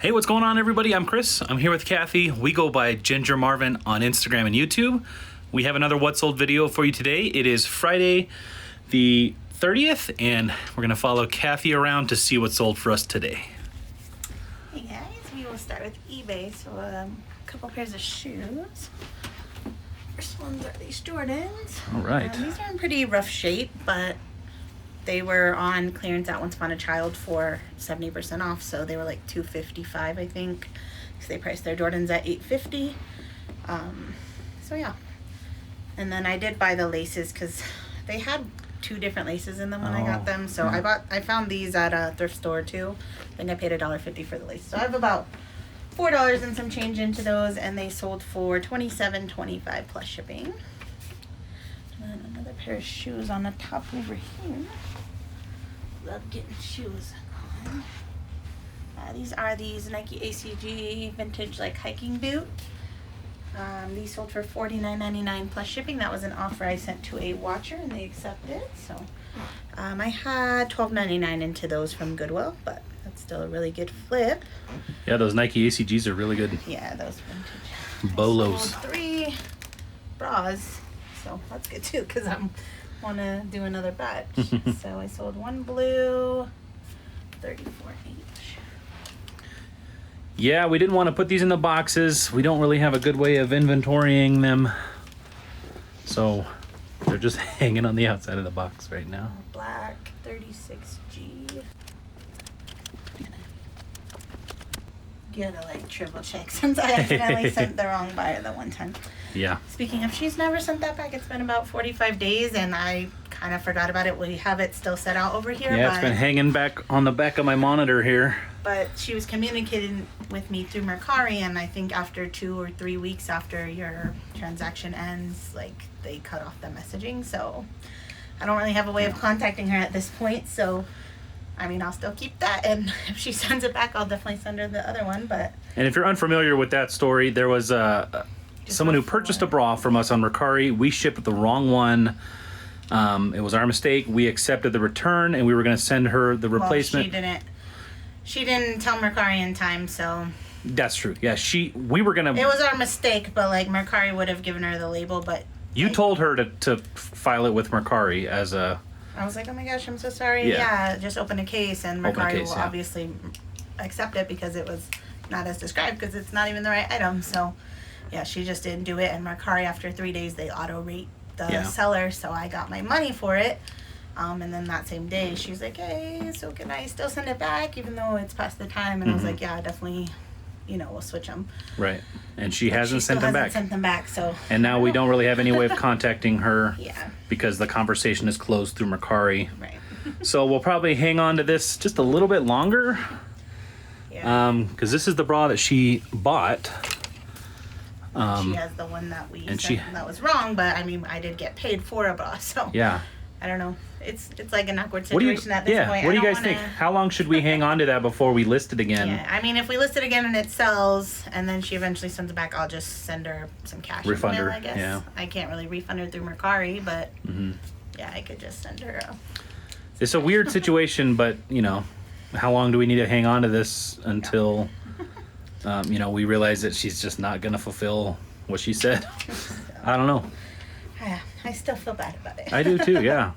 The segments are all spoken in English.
Hey, what's going on, everybody? I'm Chris. I'm here with Kathy. We go by Ginger Marvin on Instagram and YouTube. We have another What Sold video for you today. It is Friday the 30th, and we're going to follow Kathy around to see what sold for us today. Hey guys, we will start with eBay. So a couple pairs of shoes. First ones are these Jordans. All right. These are in pretty rough shape, but they were on clearance at Once Upon a Child for 70% off, so they were like $255, I think. So they priced their Jordans at $850. So yeah. And then I did buy the laces because they had two different laces in them when I got them. So yeah. I found these at a thrift store too. I think I paid $1.50 for the laces. So I have about $4 and some change into those, and they sold for $27.25 plus shipping. And then another pair of shoes on the top over here. Love getting shoes on. These are these Nike ACG vintage like hiking boot. These sold for $49.99 plus shipping. That was an offer I sent to a watcher and they accepted. So I had $12.99 into those from Goodwill, but that's still a really good flip. Yeah, those Nike ACGs are really good. Yeah, those vintage. Bolos. I sold 3 bras, so that's good too because I want to do another batch. So I sold one blue, 34 each. Yeah, we didn't want to put these in the boxes. We don't really have a good way of inventorying them. So they're just hanging on the outside of the box right now. Black 36G. Gotta like triple check since I accidentally sent the wrong buyer the one time. Yeah. Speaking of, she's never sent that back. It's been about 45 days and I kind of forgot about it. We have it still set out over here. Yeah, it's been hanging back on the back of my monitor here. But she was communicating with me through Mercari, and I think after 2 or 3 weeks after your transaction ends, like they cut off the messaging. So I don't really have a way of contacting her at this point. So I mean, I'll still keep that, and if she sends it back, I'll definitely send her the other one. But and if you're unfamiliar with that story, there was someone who purchased a bra from us on Mercari. We shipped the wrong one. It was our mistake. We accepted the return, and we were going to send her the replacement. Well, she didn't tell Mercari in time, so. That's true. Yeah, we were going to. It was our mistake, but like Mercari would have given her the label, but. You told her to file it with Mercari as a. I was like, oh my gosh, I'm so sorry. Yeah, just open a case, and Mercari will obviously accept it because it was not as described because it's not even the right item. So, yeah, she just didn't do it. And Mercari, after 3 days, they auto-rate the seller, so I got my money for it. And then that same day, she was like, hey, so can I still send it back even though it's past the time? And I was like, yeah, definitely, we'll switch them. Right. And she hasn't sent them back. Sent them back, so. And now we don't really have any way of contacting her. Yeah. Because the conversation is closed through Mercari. Right. So we'll probably hang on to this just a little bit longer. Yeah. Because this is the bra that she bought. She has the one that we sent that was wrong, but I mean, I did get paid for a bra, so. Yeah. I don't know. It's like an awkward situation at this point. What do you guys think? How long should we hang on to that before we list it again? Yeah, I mean, if we list it again and it sells, and then she eventually sends it back, I'll just send her some cash. Refund her, I guess. yeah. I can't really refund her through Mercari, but yeah, I could just send her a... It's a weird situation, but, how long do we need to hang on to this until, we realize that she's just not going to fulfill what she said? I don't know. I still feel bad about it. I do too, yeah.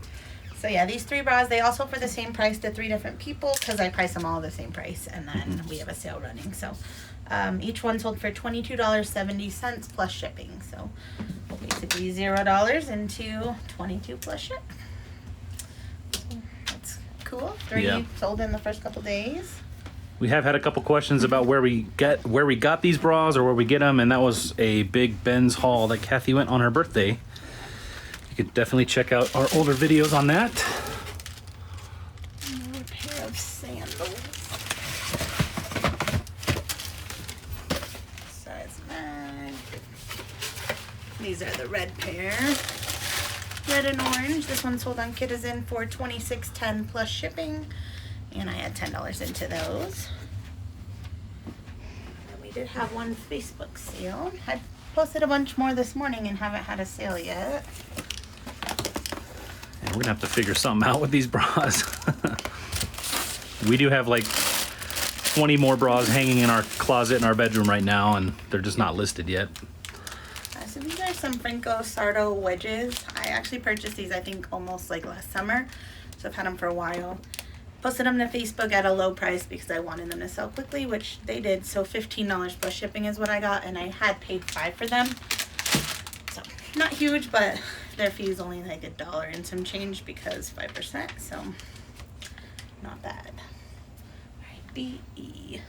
So yeah, these 3 bras, they all sold for the same price to 3 different people because I priced them all the same price, and then we have a sale running. So each one sold for $22.70 plus shipping. So basically $0 into $22 plus ship. So that's cool. 3 sold in the first couple days. We have had a couple questions about where we got these bras or where we get them, and that was a big Ben's haul that Kathy went on her birthday. You could definitely check out our older videos on that. Another pair of sandals. Size 9. These are the red pair. Red and orange. This one sold on Kitizen for $26.10 plus shipping. And I had $10 into those. And we did have one Facebook sale. I posted a bunch more this morning and haven't had a sale yet. And we're gonna have to figure something out with these bras. We do have like 20 more bras hanging in our closet in our bedroom right now, and they're just not listed yet. So these are some Franco Sardo wedges. I actually purchased these, I think, almost like last summer. So I've had them for a while. Posted them to Facebook at a low price because I wanted them to sell quickly, which they did. So $15 plus shipping is what I got, and I had paid $5 for them. So not huge, but their fee is only like $1 and some change because 5%. So not bad. All right, BE.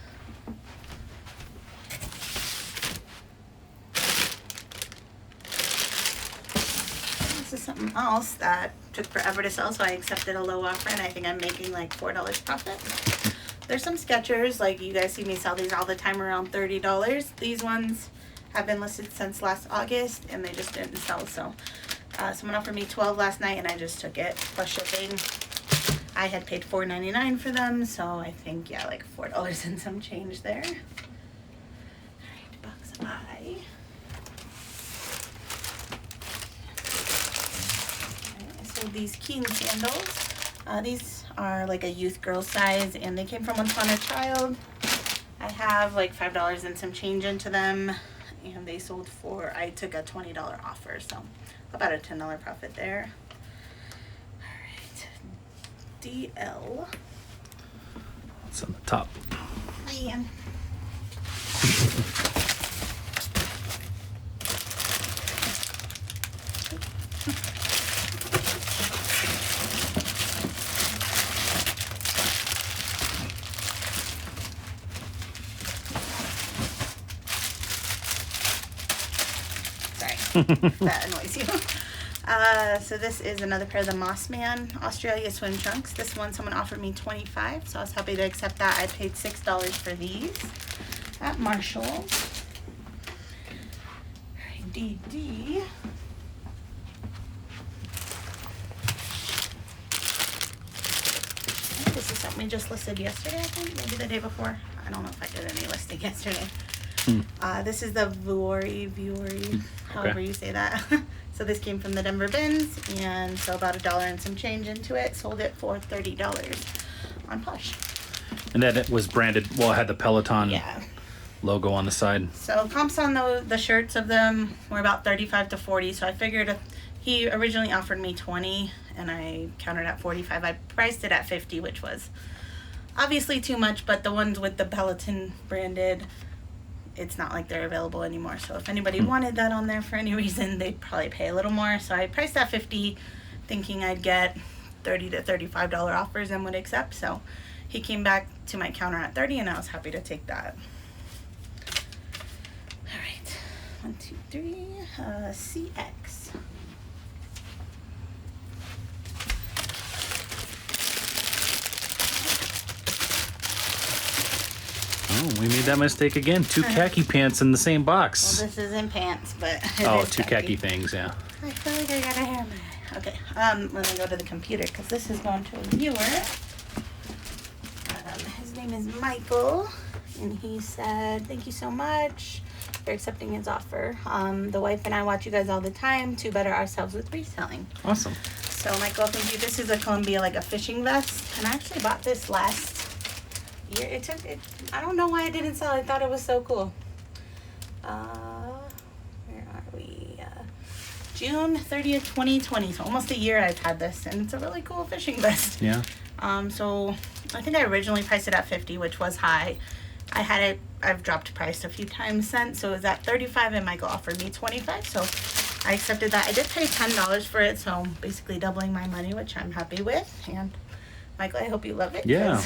This is something else that took forever to sell, so I accepted a low offer, and I think I'm making like $4 profit. There's some Skechers, like you guys see me sell these all the time, around $30. These ones have been listed since last August, and they just didn't sell. So someone offered me $12 last night, and I just took it plus shipping. I had paid $4.99 for them, so I think, yeah, like $4 and some change there. All right, box I. So these Keen sandals, these are like a youth girl size, and they came from Once Upon a Child. I have like $5 and some change into them, and they sold for, I took a $20 offer, so about a $10 profit there. All right, DL. It's on the top. Man. That annoys you. So this is another pair of the Mossman Australia swim trunks. This one someone offered me $25, so I was happy to accept that. I paid $6 for these at Marshall. Alright, DD. This is something we just listed yesterday, I think, maybe the day before. I don't know if I did any listing yesterday. This is the Vuori, however you say that. So this came from the Denver bins, and so about $1 and some change into it. Sold it for $30 on Posh. And then it was branded, well, it had the Peloton logo on the side. So comps on the shirts of them were about 35 to 40. So I figured he originally offered me 20, and I countered at 45. I priced it at 50, which was obviously too much, but the ones with the Peloton branded, it's not like they're available anymore. So if anybody wanted that on there for any reason, they'd probably pay a little more. So I priced at 50, thinking I'd get $30 to $35 offers and would accept. So he came back to my counter at 30, and I was happy to take that. All right, 1, 2, 3, CX. Oh, we made that mistake again. Two khaki pants in the same box. Well, this isn't pants, but two khaki things, yeah. I feel like I got a hair. Okay, let me go to the computer because this is going to a viewer. His name is Michael, and he said, "Thank you so much for accepting his offer. The wife and I watch you guys all the time to better ourselves with reselling." Awesome. So Michael, thank you. This is a Columbia, like a fishing vest, and I actually bought this last year. I don't know why I didn't sell it. I thought it was so cool. Where are we? June 30th, 2020. So almost a year I've had this, and it's a really cool fishing vest. Yeah. So I think I originally priced it at 50, which was high. I've dropped price a few times since, so it was at 35, and Michael offered me 25, so I accepted that. I did pay $10 for it, so basically doubling my money, which I'm happy with. And Michael, I hope you love it. Yeah.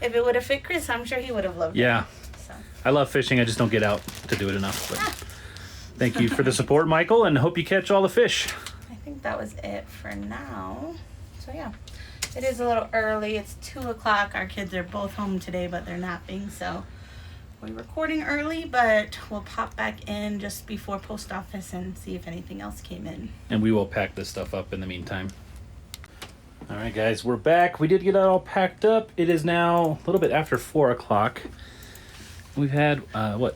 If it would have fit Chris, I'm sure he would have loved it. Yeah. So. I love fishing. I just don't get out to do it enough. But thank you for the support, Michael, and hope you catch all the fish. I think that was it for now. So yeah, it is a little early. It's 2 o'clock. Our kids are both home today, but they're napping, so we're recording early, but we'll pop back in just before post office and see if anything else came in. And we will pack this stuff up in the meantime. All right, guys, we're back. We did get it all packed up. It is now a little bit after 4 o'clock. We've had,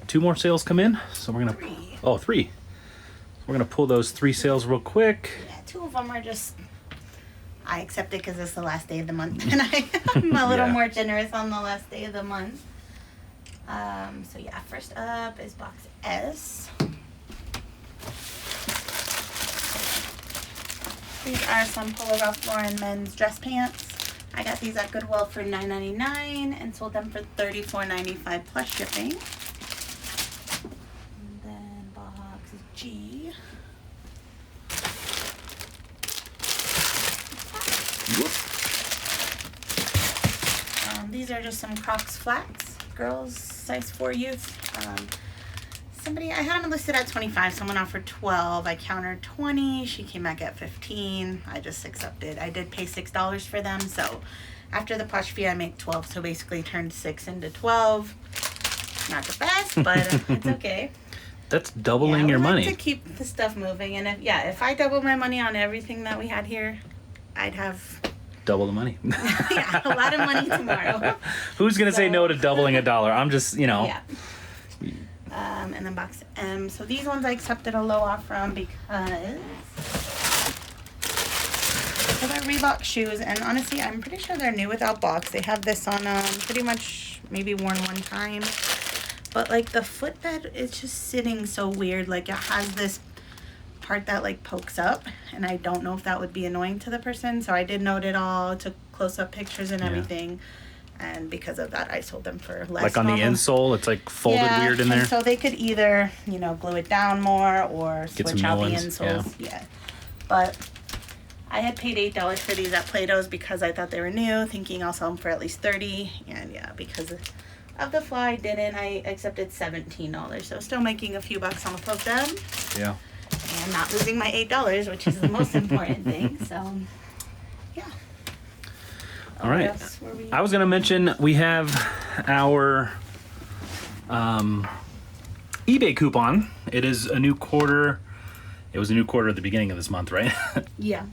2 more sales come in? So we're going to... 3. Oh, 3. We're going to pull those 3 sales real quick. Yeah, 2 of them are just... I accept it because it's the last day of the month, and I'm a little more generous on the last day of the month. So yeah, first up is box S. These are some Polo Ralph Lauren men's dress pants. I got these at Goodwill for $9.99 and sold them for $34.95 plus shipping. And then box G. These are just some Crocs flats, girls size 4 youth. I had them listed at 25, someone offered 12, I countered 20, she came back at 15, I just accepted. I did pay $6 for them, so after the Posh fee I make 12, so basically turned 6 into 12. Not the best, but it's okay. That's doubling your money. To keep the stuff moving, and if I double my money on everything that we had here, I'd have double the money. Yeah, a lot of money tomorrow. Who's gonna say no to doubling $1? I'm just, Yeah. And then box M. So these ones I accepted a low off from because they're Reebok shoes, and honestly, I'm pretty sure they're new without box. They have this on pretty much maybe worn one time, but like the footbed is just sitting so weird. Like it has this part that like pokes up, and I don't know if that would be annoying to the person. So I did note it all, took close-up pictures and everything. And because of that, I sold them for less. Like on the insole, it's like folded weird in there. And so they could either, glue it down more or switch out the insoles. Yeah. But I had paid $8 for these at Plato's because I thought they were new, thinking I'll sell them for at least $30. And because of the flaw, I didn't. I accepted $17. So still making a few bucks on both of them. Yeah. And not losing my $8, which is the most important thing. So, yeah. All right. I was going to mention we have our eBay coupon. It is a new quarter. It was a new quarter at the beginning of this month, right? Yeah.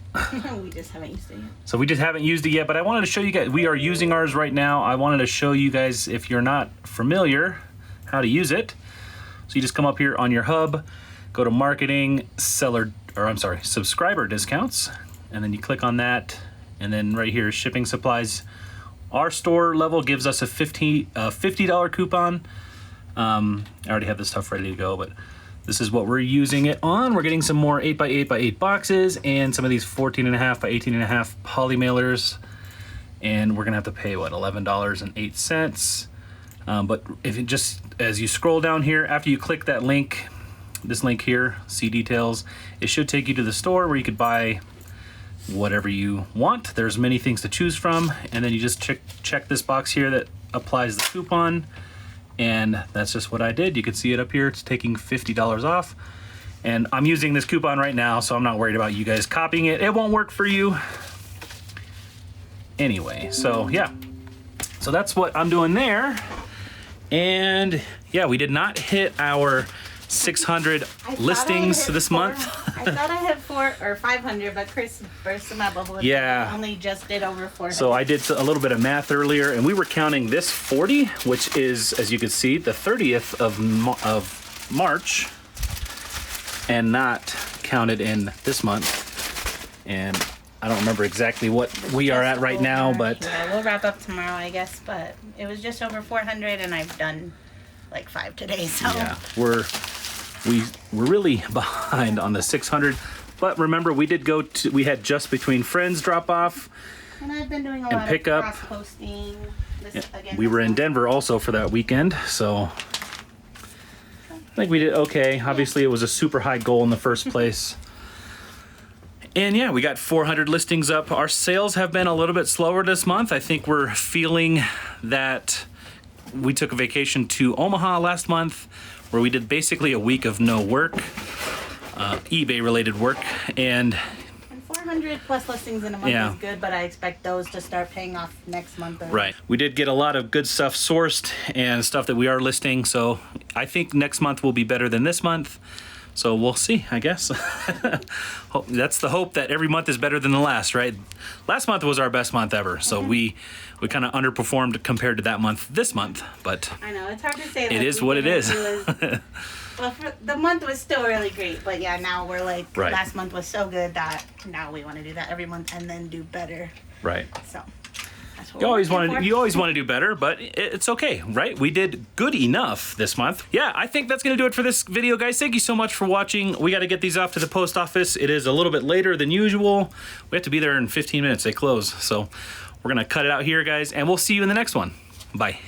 We just haven't used it yet. So we just haven't used it yet, but I wanted to show you guys. We are using ours right now. I wanted to show you guys, if you're not familiar, how to use it. So you just come up here on your hub, go to marketing, subscriber discounts, and then you click on that. And then right here, shipping supplies. Our store level gives us a $50 coupon. I already have this stuff ready to go, but this is what we're using it on. We're getting some more 8x8x8 boxes and some of these 14.5 by 18.5 poly mailers. And we're gonna have to pay, what, $11.08. But if it just, as you scroll down here, after you click that link, this link here, see details, it should take you to the store where you could buy whatever you want. There's many things to choose from, and then you just check this box here that applies the coupon, and that's just what I did. You can see it up here. It's taking $50 off, and I'm using this coupon right now, so I'm not worried about you guys copying it. It won't work for you anyway. So yeah, so that's what I'm doing there. And yeah, we did not hit our 600 listings this month. I thought I had 400 or 500, but Chris burst my bubble. Yeah. I only just did over 400. So I did a little bit of math earlier, and we were counting this 40, which is, as you can see, the 30th of March, and not counted in this month. And I don't remember exactly what we are at right now, but yeah, we'll wrap up tomorrow, I guess. But it was just over 400, and I've done like 5 today. So yeah, we're really behind on the 600, but remember we had just between friends drop off, and I've been doing a lot of cross posting. We were in Denver also for that weekend, so I think we did okay. Obviously, it was a super high goal in the first place. And yeah, we got 400 listings up. Our sales have been a little bit slower this month. I think we're feeling that we took a vacation to Omaha last month, where we did basically a week of no work, eBay related work, and 400 plus listings in a month is good, but I expect those to start paying off next month. Right. We did get a lot of good stuff sourced and stuff that we are listing, so I think next month will be better than this month. So we'll see, I guess. That's the hope, that every month is better than the last, right? Last month was our best month ever, so we kind of underperformed compared to that month this month, but I know, it's hard to say. It is what it is. Well, the month was still really great, but yeah, now we're like, last month was so good that now we want to do that every month and then do better. Right. So, That's what You we're always working want for. to. You always want to do better, but it's okay, right? We did good enough this month. Yeah, I think that's gonna do it for this video, guys. Thank you so much for watching. We got to get these off to the post office. It is a little bit later than usual. We have to be there in 15 minutes. They close, so we're gonna cut it out here, guys, and we'll see you in the next one. Bye.